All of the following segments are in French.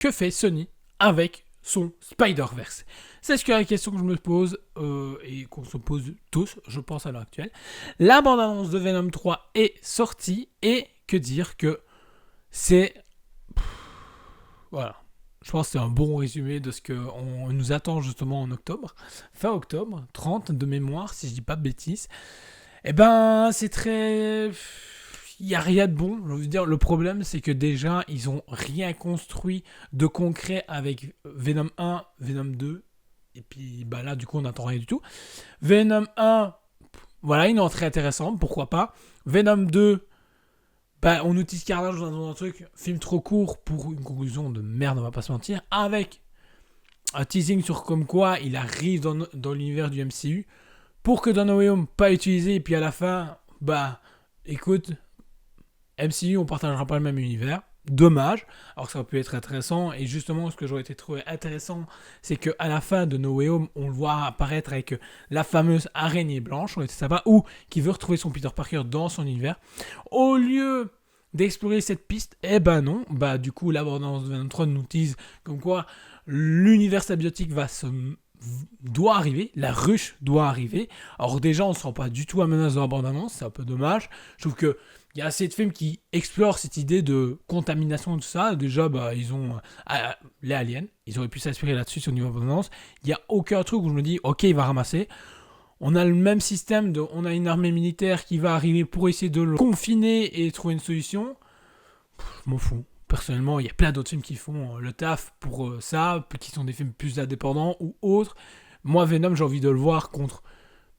que fait Sony avec son Spider-Verse? C'est ce que la question que je me pose et qu'on se pose tous, je pense, à l'heure actuelle. La bande-annonce de Venom 3 est sortie et que dire que c'est... Voilà. Je pense que c'est un bon résumé de ce qu'on nous attend justement en octobre. Fin octobre, 30 de mémoire, si je dis pas de bêtises. Eh ben, c'est très... Il n'y a rien de bon. Je veux dire, le problème, c'est que déjà, ils ont rien construit de concret avec Venom 1, Venom 2. Et puis, bah là, du coup, on n'attend rien du tout. Venom 1, voilà, une entrée intéressante, pourquoi pas. Venom 2, bah, on utilise Carnage dans un truc, film trop court pour une conclusion de merde, on va pas se mentir. Avec un teasing sur comme quoi il arrive dans l'univers du MCU. Pour que dans No Way Home, pas utilisé, et puis à la fin, bah, écoute, MCU, on partagera pas le même univers. Dommage. Alors que ça aurait pu être intéressant. Et justement, ce que j'aurais été trouvé intéressant, c'est qu'à la fin de No Way Home, on le voit apparaître avec la fameuse araignée blanche. On était sympa. Ou qui veut retrouver son Peter Parker dans son univers. Au lieu d'explorer cette piste, eh ben non. Bah, du coup, l'abondance de 23 nous tease comme quoi l'univers symbiotique doit arriver, la ruche doit arriver. Alors déjà, on ne se rend pas du tout à menace dans la bande-annonce, c'est un peu dommage. Je trouve que il y a assez de films qui explorent cette idée de contamination et tout ça. Déjà, bah, ils ont les aliens. Ils auraient pu s'inspirer là-dessus sur le niveau de bande-annonce. Il n'y a aucun truc où je me dis, ok, il va ramasser. On a le même système, on a une armée militaire qui va arriver pour essayer de le confiner et trouver une solution. Je m'en fous. Personnellement, il y a plein d'autres films qui font le taf pour ça, qui sont des films plus indépendants ou autres. Moi, Venom, j'ai envie de le voir contre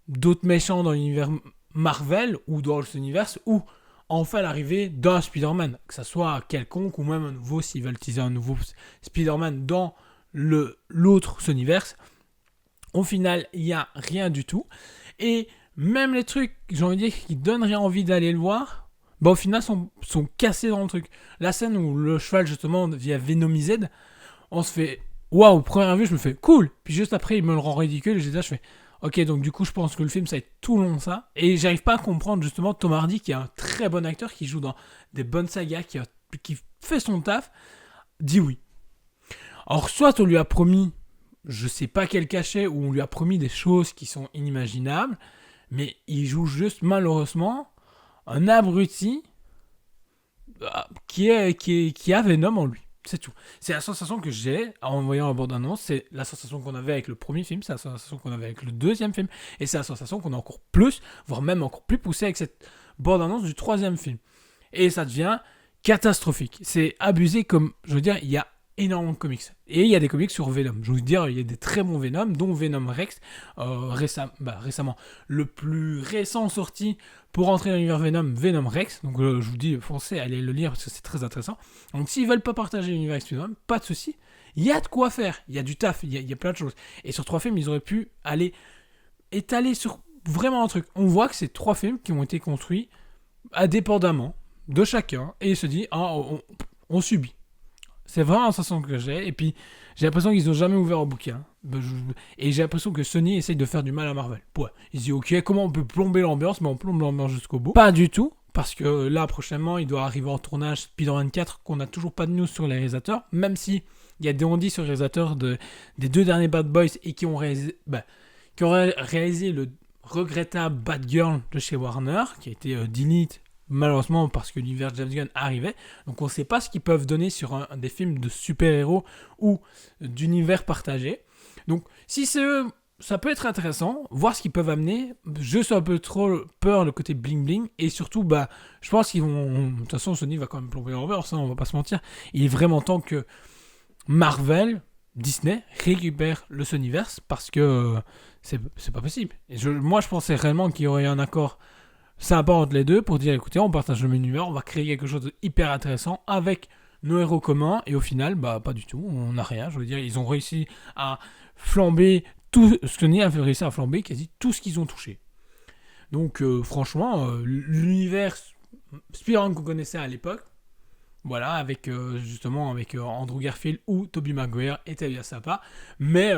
d'autres méchants dans l'univers Marvel ou dans cet univers, ou enfin l'arrivée d'un Spider-Man, que ça soit quelconque ou même un nouveau, s'ils veulent teaser un nouveau Spider-Man dans l'autre univers. Au final, il n'y a rien du tout. Et même les trucs, j'ai envie de dire, qui donneraient envie d'aller le voir, bah au final sont cassés dans le truc. La scène où le cheval justement via Venomized, on se fait waouh, première vue je me fais cool, puis juste après il me le rend ridicule et je fais ok, donc du coup je pense que le film ça va être tout long ça, et j'arrive pas à comprendre justement Tom Hardy qui est un très bon acteur, qui joue dans des bonnes sagas, qui fait son taf, dit oui. Alors soit on lui a promis je sais pas quel cachet, ou on lui a promis des choses qui sont inimaginables, mais il joue juste malheureusement un abruti qui a Venom en lui. C'est tout. C'est la sensation que j'ai en voyant la bande-annonce, c'est la sensation qu'on avait avec le premier film, c'est la sensation qu'on avait avec le deuxième film, et c'est la sensation qu'on a encore plus, voire même encore plus poussée avec cette bande-annonce du troisième film. Et ça devient catastrophique. C'est abusé comme, je veux dire, il y a énormément de comics. Et il y a des comics sur Venom. Je veux dire, il y a des très bons Venom, dont Venom Rex, récemment. Le plus récent sorti pour entrer dans l'univers Venom, Venom Rex. Donc je vous dis, foncez, allez le lire parce que c'est très intéressant. Donc s'ils veulent pas partager l'univers avec Venom, pas de souci. Il y a de quoi faire. Il y a du taf, il y a plein de choses. Et sur 3 films, ils auraient pu aller étaler sur vraiment un truc. On voit que c'est 3 films qui ont été construits indépendamment de chacun. Et ils se disent, on subit. C'est vraiment la sensation que j'ai. Et puis, j'ai l'impression qu'ils n'ont jamais ouvert un bouquin. Et j'ai l'impression que Sony essaye de faire du mal à Marvel. Ouais. Ils se disent, ok, comment on peut plomber l'ambiance, mais on plombe l'ambiance jusqu'au bout. Pas du tout. Parce que là, prochainement, il doit arriver en tournage Spider-Man 4, qu'on n'a toujours pas de news sur les réalisateurs. Même si il y a des on-dit sur les réalisateurs des 2 derniers Bad Boys et qui ont réalisé le regrettable Bad Girl de chez Warner, qui a été delete malheureusement parce que l'univers James Gunn arrivait. Donc on ne sait pas ce qu'ils peuvent donner sur des films de super-héros ou d'univers partagé. Donc si c'est eux, ça peut être intéressant, voir ce qu'ils peuvent amener. Je suis un peu trop peur le côté bling-bling. Et surtout, je pense qu'ils vont... De toute façon, Sony va quand même plomber l'envers, on va pas se mentir. Il est vraiment temps que Marvel, Disney, récupère le Sonyverse parce que c'est pas possible. Et moi, je pensais réellement qu'il y aurait un accord sympa entre les deux pour dire écoutez, on partage le même univers, on va créer quelque chose de hyper intéressant avec nos héros communs, et au final, pas du tout, on n'a rien. Je veux dire, ils ont réussi à flamber tout, Sony a réussi à flamber quasi tout ce qu'ils ont touché. Donc franchement, l'univers Spider-Man qu'on connaissait à l'époque, voilà, avec justement avec Andrew Garfield ou Tobey Maguire, était bien sympa, mais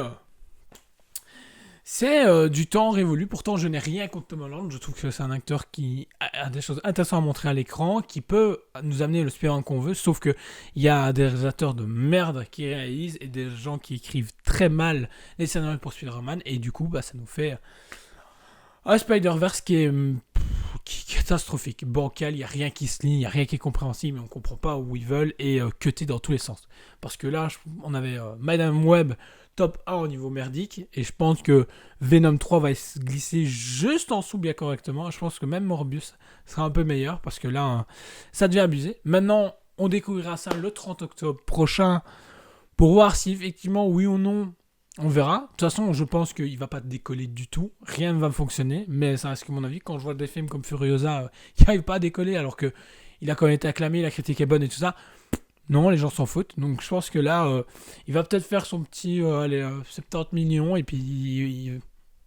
C'est du temps révolu. Pourtant, je n'ai rien contre Tom Holland. Je trouve que c'est un acteur qui a des choses intéressantes à montrer à l'écran, qui peut nous amener le Spider-Man qu'on veut. Sauf que il y a des réalisateurs de merde qui réalisent et des gens qui écrivent très mal les scénarios pour Spider-Man. Et du coup, ça nous fait un Spider-Verse qui est catastrophique, bancal. Il n'y a rien qui se lit, il n'y a rien qui est compréhensible, mais on ne comprend pas où ils veulent et cuté dans tous les sens. Parce que là, on avait Madame Web top 1 au niveau merdique, et je pense que Venom 3 va se glisser juste en dessous bien correctement. Je pense que même Morbius sera un peu meilleur, parce que là, ça devient abusé. Maintenant, on découvrira ça le 30 octobre prochain, pour voir si effectivement, oui ou non, on verra. De toute façon, je pense qu'il ne va pas décoller du tout. Rien ne va fonctionner, mais ça reste que mon avis. Quand je vois des films comme Furiosa, qui n'arrive pas à décoller, alors que il a quand même été acclamé, la critique est bonne et tout ça, non, les gens s'en foutent. Donc je pense que là, il va peut-être faire son petit 70 millions et puis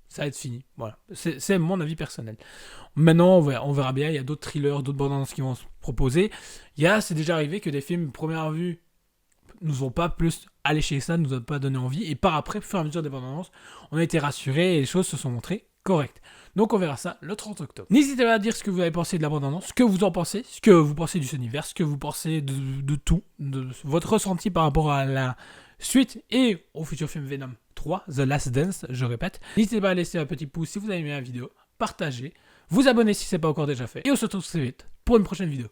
ça va être fini. Voilà. C'est mon avis personnel. Maintenant, on verra bien. Il y a d'autres thrillers, d'autres bandes annonces qui vont se proposer. C'est déjà arrivé que des films, première vue, nous ont pas plus alléché ça, nous ont pas donné envie. Et par après, au fur et à mesure des bandes annonces, on a été rassurés et les choses se sont montrées correctes. Donc on verra ça le 30 octobre. N'hésitez pas à dire ce que vous avez pensé de la bande-annonce, ce que vous en pensez, ce que vous pensez du univers, ce que vous pensez de tout, de votre ressenti par rapport à la suite et au futur film Venom 3, The Last Dance, je répète. N'hésitez pas à laisser un petit pouce si vous avez aimé la vidéo, partagez, vous abonner si ce n'est pas encore déjà fait, et on se retrouve très vite pour une prochaine vidéo.